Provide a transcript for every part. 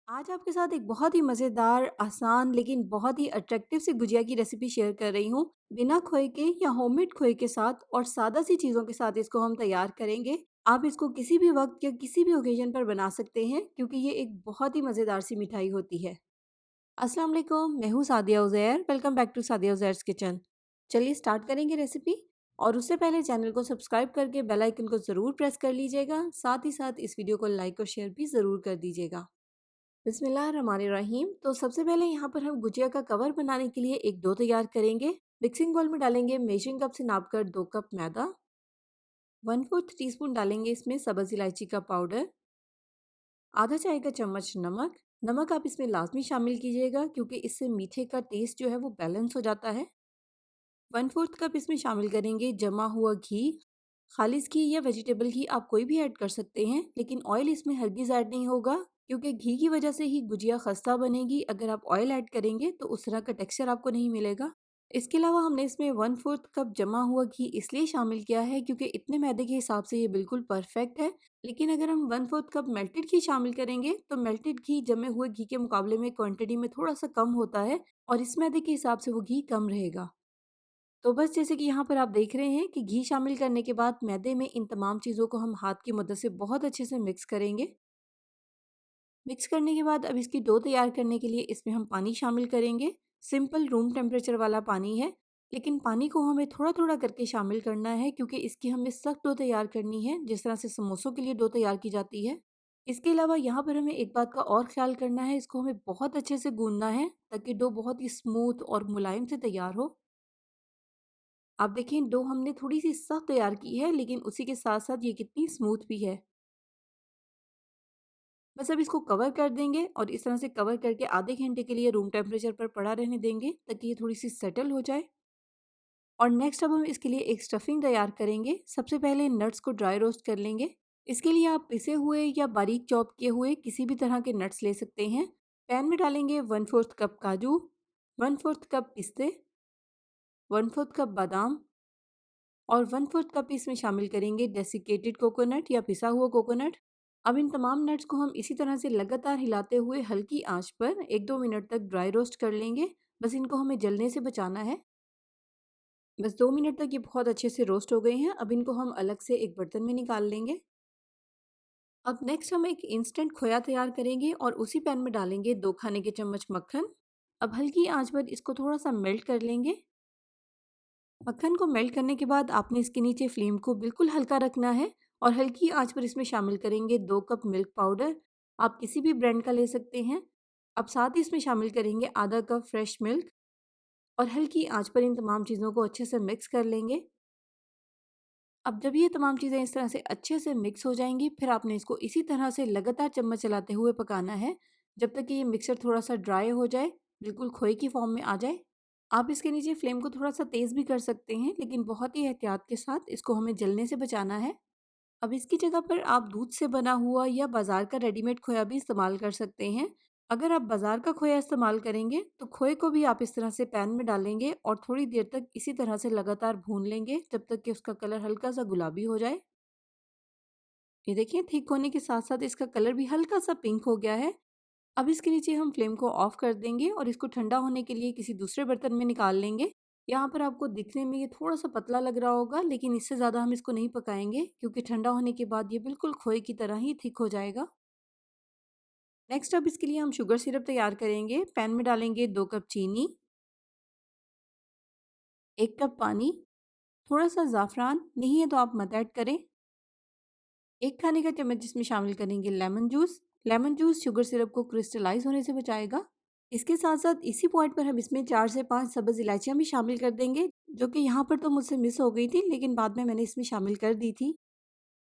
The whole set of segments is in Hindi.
आज आपके साथ एक बहुत ही मज़ेदार, आसान लेकिन बहुत ही अट्रैक्टिव सी गुजिया की रेसिपी शेयर कर रही हूँ। बिना खोए के या होममेड खोए के साथ और सादा सी चीज़ों के साथ इसको हम तैयार करेंगे। आप इसको किसी भी वक़्त या किसी भी ओकेज़न पर बना सकते हैं क्योंकि ये एक बहुत ही मज़ेदार सी मिठाई होती है। अस्सलाम वालेकुम, मैं हूँ Sadia Uzair, welcome back to Sadia Uzair's kitchen. चलिए स्टार्ट करेंगे रेसिपी और उससे पहले चैनल को सब्सक्राइब करके बेल आइकन को ज़रूर प्रेस कर लीजिएगा। साथ ही साथ इस वीडियो को लाइक और शेयर भी ज़रूर कर दीजिएगा। बिस्मिल्लाहिर्रहमानिर्रहीम। तो सबसे पहले यहाँ पर हम गुजिया का कवर बनाने के लिए एक डो तैयार करेंगे। मिक्सिंग बाउल में डालेंगे मेजरिंग कप से नापकर 2 कप मैदा। 1/4 टीस्पून डालेंगे इसमें सब्ज़ इलायची का पाउडर। आधा चाय का चम्मच नमक। नमक आप इसमें लाजमी शामिल कीजिएगा क्योंकि इससे मीठे का टेस्ट जो है वो बैलेंस हो जाता है। 1/4 कप इसमें शामिल करेंगे जमा हुआ घी। खालिस घी या वेजिटेबल घी आप कोई भी ऐड कर सकते हैं, लेकिन ऑयल इसमें हरगिज़ ऐड नहीं होगा क्योंकि घी की वजह से ही गुजिया खस्ता बनेगी। अगर आप ऑयल ऐड करेंगे तो उस तरह का टेक्सचर आपको नहीं मिलेगा। इसके अलावा हमने इसमें 1/4 कप जमा हुआ घी इसलिए शामिल किया है क्योंकि इतने मैदे के हिसाब से ये बिल्कुल परफेक्ट है। लेकिन अगर हम 1/4 कप मेल्टेड घी शामिल करेंगे तो मेल्टेड घी जमे हुए घी के मुकाबले में क्वांटिटी में थोड़ा सा कम होता है और इस मैदे के हिसाब से वो घी कम रहेगा। तो बस जैसे कि यहाँ पर आप देख रहे हैं कि घी शामिल करने के बाद मैदे में इन तमाम चीज़ों को हम हाथ की मदद से बहुत अच्छे से मिक्स करेंगे। मिक्स करने के बाद अब इसकी डो तैयार करने के लिए इसमें हम पानी शामिल करेंगे। सिंपल रूम टेम्परेचर वाला पानी है, लेकिन पानी को हमें थोड़ा-थोड़ा करके शामिल करना है क्योंकि इसकी हमें सख्त डो तैयार करनी है, जिस तरह से समोसों के लिए डो तैयार की जाती है। इसके अलावा यहाँ पर हमें एक बात का और ख़्याल करना है, इसको हमें बहुत अच्छे से गूँथना है ताकि डो बहुत ही स्मूथ और मुलायम से तैयार हो। आप देखें डो हमने थोड़ी-सी सख्त तैयार की है, लेकिन उसी के साथ-साथ ये कितनी स्मूथ भी है। बस अब इसको कवर कर देंगे और इस तरह से कवर करके आधे घंटे के लिए रूम टेम्परेचर पर पड़ा रहने देंगे ताकि ये थोड़ी-सी सेटल हो जाए। और नेक्स्ट अब हम इसके लिए एक स्टफिंग तैयार करेंगे। सबसे पहले नट्स को ड्राई रोस्ट कर लेंगे। इसके लिए आप पिसे हुए या बारीक चॉप किए हुए किसी भी तरह के नट्स ले सकते हैं। पैन में डालेंगे 1/4 कप काजू, 1/4 कप पिस्ते, 1/4 कप बादाम और 1/4 कप इसमें शामिल करेंगे डेसिकेटेड कोकोनट या पिसा हुआ कोकोनट। अब इन तमाम नट्स को हम इसी तरह से लगातार हिलाते हुए हल्की आंच पर 1-2 मिनट तक ड्राई रोस्ट कर लेंगे। बस इनको हमें जलने से बचाना है। बस 2 मिनट तक ये बहुत अच्छे से रोस्ट हो गए हैं। अब इनको हम अलग से एक बर्तन में निकाल लेंगे। अब नेक्स्ट हम एक इंस्टेंट खोया तैयार करेंगे और उसी पैन में डालेंगे 2 खाने के चम्मच मक्खन। अब हल्की आंच पर इसको थोड़ा सा मेल्ट कर लेंगे। मक्खन को मेल्ट करने के बाद आपने इसके नीचे फ्लेम को बिल्कुल हल्का रखना है और हल्की आंच पर इसमें शामिल करेंगे 2 कप मिल्क पाउडर। आप किसी भी ब्रांड का ले सकते हैं। अब साथ ही इसमें शामिल करेंगे आधा कप फ्रेश मिल्क और हल्की आंच पर इन तमाम चीज़ों को अच्छे से मिक्स कर लेंगे। अब जब ये तमाम चीज़ें इस तरह से अच्छे से मिक्स हो जाएंगी, फिर आपने इसको इसी तरह से लगातार चम्मच चलाते हुए पकाना है जब तक कि ये मिक्सर थोड़ा सा ड्राई हो जाए, बिल्कुल खोए की फॉर्म में आ जाए। आप इसके नीचे फ्लेम को थोड़ा सा तेज़ भी कर सकते हैं, लेकिन बहुत ही एहतियात के साथ इसको हमें जलने से बचाना है। अब इसकी जगह पर आप दूध से बना हुआ या बाजार का रेडीमेड खोया भी इस्तेमाल कर सकते हैं। अगर आप बाजार का खोया इस्तेमाल करेंगे तो खोए को भी आप इस तरह से पैन में डालेंगे और थोड़ी देर तक इसी तरह से लगातार भून लेंगे जब तक कि उसका कलर हल्का सा गुलाबी हो जाए। ये देखिए ठीक होने के साथ साथ इसका कलर भी हल्का सा पिंक हो गया है। अब इसके नीचे हम फ्लेम को ऑफ कर देंगे और इसको ठंडा होने के लिए किसी दूसरे बर्तन में निकाल लेंगे। यहाँ पर आपको दिखने में ये थोड़ा सा पतला लग रहा होगा, लेकिन इससे ज़्यादा हम इसको नहीं पकाएंगे क्योंकि ठंडा होने के बाद ये बिल्कुल खोए की तरह ही थिक हो जाएगा। नेक्स्ट अब इसके लिए हम शुगर सिरप तैयार करेंगे। पैन में डालेंगे 2 कप चीनी, 1 कप पानी, थोड़ा सा ज़ाफ़रान, नहीं है तो आप मत ऐड करें। 1 खाने का चम्मच इसमें शामिल करेंगे lemon juice. Lemon juice sugar syrup को क्रिस्टलाइज़ होने से बचाएगा। इसके साथ-साथ इसी पॉइंट पर हम इसमें 4 से 5 सब्ज़ इलायचियाँ भी शामिल कर देंगे, जो कि यहाँ पर तो मुझसे मिस हो गई थी, लेकिन बाद में मैंने इसमें शामिल कर दी थी।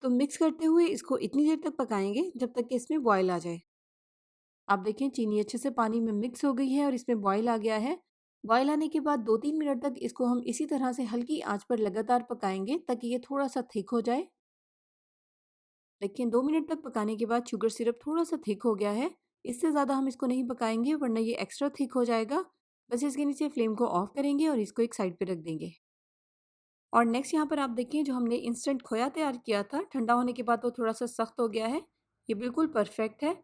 तो मिक्स करते हुए इसको इतनी देर तक पकाएँगे जब तक कि इसमें बॉयल आ जाए। आप देखें चीनी अच्छे से पानी में मिक्स हो गई है और इसमें बॉयल आ गया है। बॉयल आने के बाद 2-3 मिनट तक इसको हम इसी तरह से हल्की आँच पर लगातार पकाएँगे ताकि ये थोड़ा-सा थिक हो जाए। देखिए 2 मिनट तक पकाने के बाद शुगर सिरप थोड़ा-सा थिक हो गया है। इससे ज़्यादा हम इसको नहीं पकाएँगे वरना ये एक्स्ट्रा थिक हो जाएगा। बस इसके नीचे फ्लेम को ऑफ करेंगे और इसको एक साइड पे रख देंगे। और नेक्स्ट यहाँ पर आप देखिए जो हमने इंस्टेंट खोया तैयार किया था, ठंडा होने के बाद वो थोड़ा-सा सख्त हो गया है। ये बिल्कुल परफेक्ट है।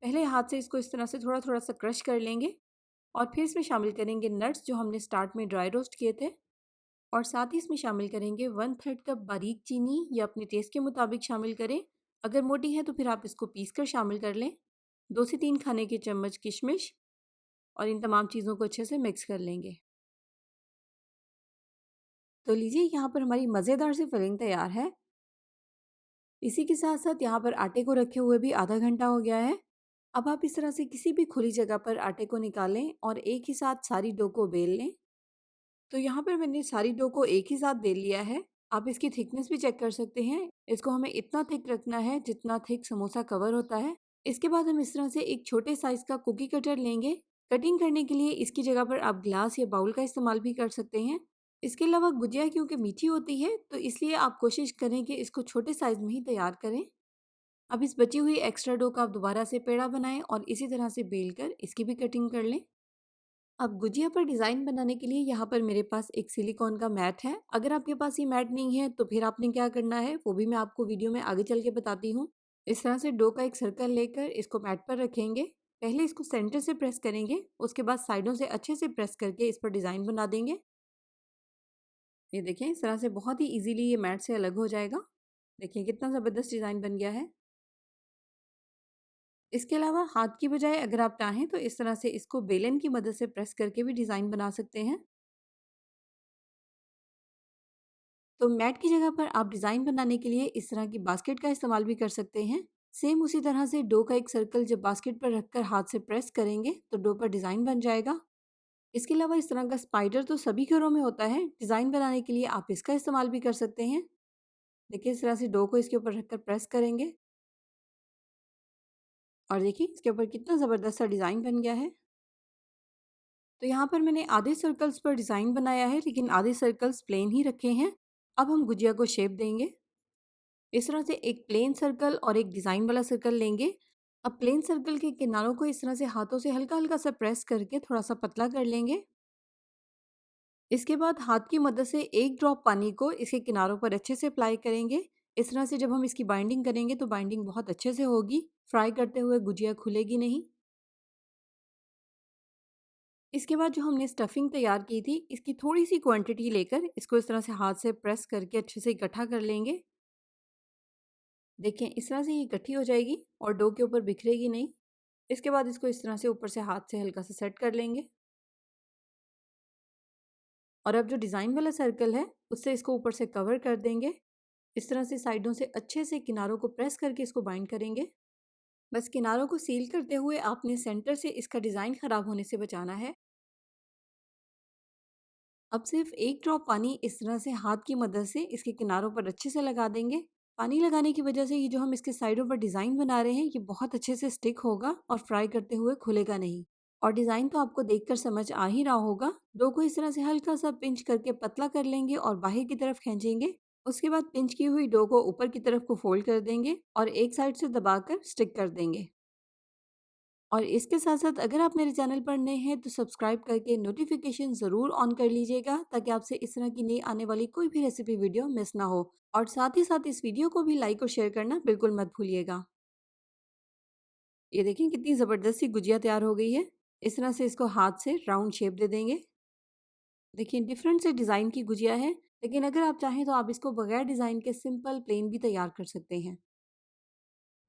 पहले हाथ से इसको इस तरह से थोड़ा-थोड़ा सा क्रश कर लेंगे और फिर इसमें शामिल करेंगे नट्स जो हमने स्टार्ट में ड्राई रोस्ट किए थे और साथ ही इसमें शामिल करेंगे 1/3 कप बारीक चीनी या अपने टेस्ट के मुताबिक शामिल करें। अगर मोटी है तो फिर आप इसको पीस कर शामिल कर लें। 2 से 3 खाने के चम्मच किशमिश और इन तमाम चीज़ों को अच्छे से मिक्स कर लेंगे। तो लीजिए यहाँ पर हमारी मज़ेदार सी फिलिंग तैयार है। इसी के साथ-साथ यहाँ पर आटे को रखे हुए भी आधा घंटा हो गया है। अब आप इस तरह से किसी भी खुली जगह पर आटे को निकालें और एक ही साथ सारी डो को बेल लें। तो यहाँ पर मैंने सारी डो को एक ही साथ बेल लिया है। आप इसकी थिकनेस भी चेक कर सकते हैं। इसको हमें इतना थिक रखना है जितना थिक समोसा कवर होता है। इसके बाद हम इस तरह से एक छोटे साइज़ का कुकी कटर लेंगे। कटिंग करने के लिए इसकी जगह पर आप ग्लास या बाउल का इस्तेमाल भी कर सकते हैं। इसके अलावा गुजिया क्योंकि मीठी होती है तो इसलिए आप कोशिश करें कि इसको छोटे साइज़ में ही तैयार करें। अब इस बची हुई एक्स्ट्रा डो का आप दोबारा से पेड़ा बनाएं और इसी तरह से बेल कर इसकी भी कटिंग कर लें। अब गुजिया पर डिज़ाइन बनाने के लिए यहाँ पर मेरे पास एक सिलिकॉन का मैट है। अगर आपके पास ये मैट नहीं है तो फिर आपने क्या करना है वो भी मैं आपको वीडियो में आगे चल के बताती हूँ। इस तरह से डो का एक सर्कल लेकर इसको मैट पर रखेंगे। पहले इसको सेंटर से प्रेस करेंगे, उसके बाद साइडों से अच्छे से प्रेस करके इस पर डिज़ाइन बना देंगे। ये देखें इस तरह से बहुत ही ईज़िली ये मैट से अलग हो जाएगा। देखिए कितना ज़बरदस्त डिज़ाइन बन गया है। इसके अलावा हाथ की बजाय अगर आप चाहें तो इस तरह से इसको बेलन की मदद से प्रेस करके भी डिज़ाइन बना सकते हैं। तो मैट की जगह पर आप डिज़ाइन बनाने के लिए इस तरह की बास्केट का इस्तेमाल भी कर सकते हैं। सेम उसी तरह से डो का एक सर्कल जब बास्केट पर रखकर हाथ से प्रेस करेंगे तो डो पर डिज़ाइन बन जाएगा। इसके अलावा इस तरह का स्पाइडर तो सभी घरों में होता है। डिज़ाइन बनाने के लिए आप इसका इस्तेमाल भी कर सकते हैं। देखिए इस तरह से डो को इसके ऊपर रखकर प्रेस करेंगे और देखिए इसके ऊपर कितना ज़बरदस्त सा डिज़ाइन बन गया है। तो यहाँ पर मैंने आधे सर्कल्स पर डिज़ाइन बनाया है लेकिन आधे सर्कल्स प्लेन ही रखे हैं। अब हम गुजिया को शेप देंगे। इस तरह से एक प्लेन सर्कल और एक डिज़ाइन वाला सर्कल लेंगे। अब प्लेन सर्कल के किनारों को इस तरह से हाथों से हल्का-हल्का सा प्रेस करके थोड़ा-सा पतला कर लेंगे। इसके बाद हाथ की मदद से एक ड्रॉप पानी को इसके किनारों पर अच्छे से अप्लाई करेंगे। इस तरह से जब हम इसकी बाइंडिंग करेंगे तो बाइंडिंग बहुत अच्छे से होगी। फ्राई करते हुए गुजिया खुलेगी नहीं। इसके बाद जो हमने स्टफिंग तैयार की थी, इसकी थोड़ी-सी क्वांटिटी लेकर इसको इस तरह से हाथ से प्रेस करके अच्छे से इकट्ठा कर लेंगे। देखें इस तरह से ये इकट्ठी हो जाएगी और डो के ऊपर बिखरेगी नहीं। इसके बाद इसको इस तरह से ऊपर से हाथ से हल्का सा सेट कर लेंगे और अब जो डिज़ाइन वाला सर्कल है, उससे इसको ऊपर से कवर कर देंगे। इस तरह से साइडों से अच्छे से किनारों को प्रेस करके इसको बाइंड करेंगे। बस किनारों को सील करते हुए आपने सेंटर से इसका डिज़ाइन ख़राब होने से बचाना है। अब सिर्फ एक ड्रॉप पानी इस तरह से हाथ की मदद से इसके किनारों पर अच्छे से लगा देंगे। पानी लगाने की वजह से ये जो हम इसके साइडों पर डिज़ाइन बना रहे हैं, ये बहुत अच्छे से स्टिक होगा और फ्राई करते हुए खुलेगा नहीं। और डिज़ाइन तो आपको देखकर समझ आ ही रहा होगा। डो को इस तरह से हल्का सा पिंच करके पतला कर लेंगे और बाहर की तरफ खींचेंगे। उसके बाद पिंच की हुई डो को ऊपर की तरफ को फोल्ड कर देंगे और एक साइड से दबाकर स्टिक कर देंगे। और इसके साथ-साथ अगर आप मेरे चैनल पर नए हैं तो सब्सक्राइब करके नोटिफ़िकेशन ज़रूर ऑन कर लीजिएगा ताकि आपसे इस तरह की नई आने वाली कोई भी रेसिपी वीडियो मिस ना हो। और साथ ही साथ इस वीडियो को भी लाइक और शेयर करना बिल्कुल मत भूलिएगा। ये देखें कितनी ज़बरदस्त सी गुजिया तैयार हो गई है। इस तरह से इसको हाथ से राउंड शेप दे देंगे। देखिए डिफरेंट से डिज़ाइन की गुजिया है, लेकिन अगर आप चाहें तो आप इसको बगैर डिज़ाइन के सिंपल प्लेन भी तैयार कर सकते हैं।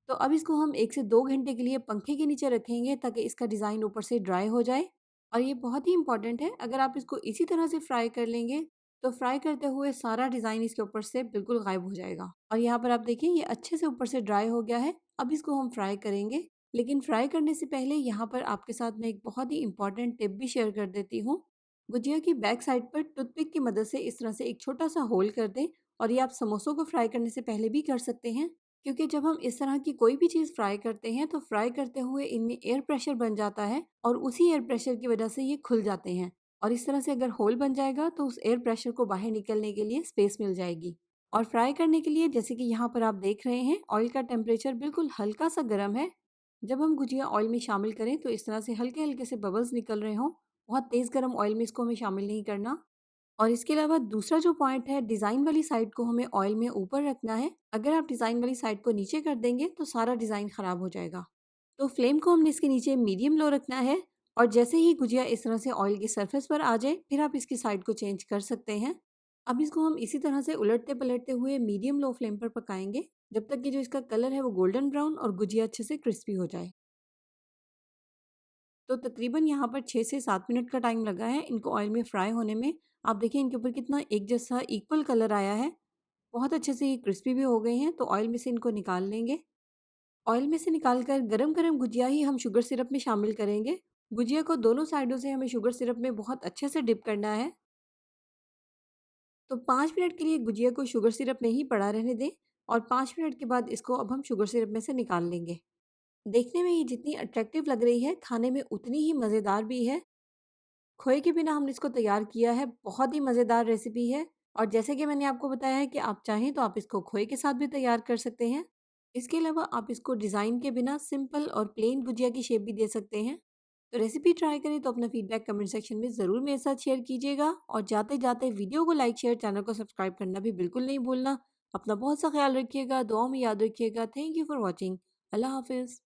तो अब इसको हम 1 से 2 घंटे के लिए पंखे के नीचे रखेंगे ताकि इसका डिज़ाइन ऊपर से ड्राई हो जाए। और ये बहुत ही इम्पोर्टेंट है, अगर आप इसको इसी तरह से फ्राई कर लेंगे तो फ्राई करते हुए सारा डिज़ाइन इसके ऊपर से बिल्कुल गायब हो जाएगा। और यहाँ पर आप देखिए ये अच्छे से ऊपर से ड्राई हो गया है। अब इसको हम फ्राई करेंगे, लेकिन फ्राई करने से पहले यहाँ पर आपके साथ मैं एक बहुत ही इम्पोर्टेंट टिप भी शेयर कर देती हूँ। गुजिया की बैक साइड पर टूथपिक की मदद से इस तरह से एक छोटा सा होल कर दें और ये आप समोसों को फ्राई करने से पहले भी कर सकते हैं। क्योंकि जब हम इस तरह की कोई भी चीज़ फ्राई करते हैं तो फ्राई करते हुए इनमें एयर प्रेशर बन जाता है और उसी एयर प्रेशर की वजह से ये खुल जाते हैं। और इस तरह से अगर होल बन जाएगा तो उस एयर प्रेशर को बाहर निकलने के लिए स्पेस मिल जाएगी। और फ्राई करने के लिए जैसे कि यहाँ पर आप देख रहे हैं ऑयल का टेम्परेचर बिल्कुल हल्का सा गर्म है। जब हम गुजिया ऑयल में शामिल करें तो इस तरह से हल्के हल्के से बबल्स निकल रहे हों। बहुत तेज़ गर्म ऑयल में इसको हमें शामिल नहीं करना। और इसके अलावा दूसरा जो पॉइंट है, डिज़ाइन वाली साइड को हमें ऑयल में ऊपर रखना है। अगर आप डिज़ाइन वाली साइड को नीचे कर देंगे तो सारा डिज़ाइन ख़राब हो जाएगा। तो फ्लेम को हमने इसके नीचे मीडियम लो रखना है और जैसे ही गुजिया इस तरह से ऑयल की सरफेस पर आ जाए, फिर आप इसकी साइड को चेंज कर सकते हैं। अब इसको हम इसी तरह से उलटते-पलटते हुए मीडियम लो फ्लेम पर पकाएँगे, जब तक कि जो इसका कलर है वो गोल्डन ब्राउन और गुजिया अच्छे से क्रिस्पी हो जाए। तो तकरीबन यहाँ पर 6 से 7 मिनट का टाइम लगा है इनको ऑयल में फ्राई होने में। आप देखिए इनके ऊपर कितना एक जैसा इक्वल कलर आया है। बहुत अच्छे से ये क्रिस्पी भी हो गए हैं, तो ऑयल में से इनको निकाल लेंगे। ऑयल में से निकाल कर गरम-गरम गुजिया ही हम शुगर सिरप में शामिल करेंगे। गुजिया को दोनों साइडों से हमें शुगर सिरप में बहुत अच्छे से डिप करना है। तो 5 मिनट के लिए गुजिया को शुगर सिरप में ही पड़ा रहने दें और 5 मिनट के बाद इसको अब हम शुगर सिरप में से निकाल लेंगे। देखने में ये जितनी अट्रैक्टिव लग रही है, खाने में उतनी ही मज़ेदार भी है। खोए के बिना हमने इसको तैयार किया है, बहुत ही मज़ेदार रेसिपी है और जैसे कि मैंने आपको बताया है कि आप चाहें तो आप इसको खोए के साथ भी तैयार कर सकते हैं। इसके अलावा आप इसको डिज़ाइन के बिना सिंपल और प्लेन गुजिया की शेप भी दे सकते हैं। तो रेसिपी ट्राई करें तो अपना फीडबैक कमेंट सेक्शन में ज़रूर मेरे साथ शेयर कीजिएगा और जाते-जाते वीडियो को लाइक, शेयर, चैनल को सब्सक्राइब करना भी बिल्कुल नहीं भूलना। अपना बहुत सा ख्याल रखिएगा, दुआओं में याद रखिएगा। Thank you for watching. अल्लाह हाफ़िज़।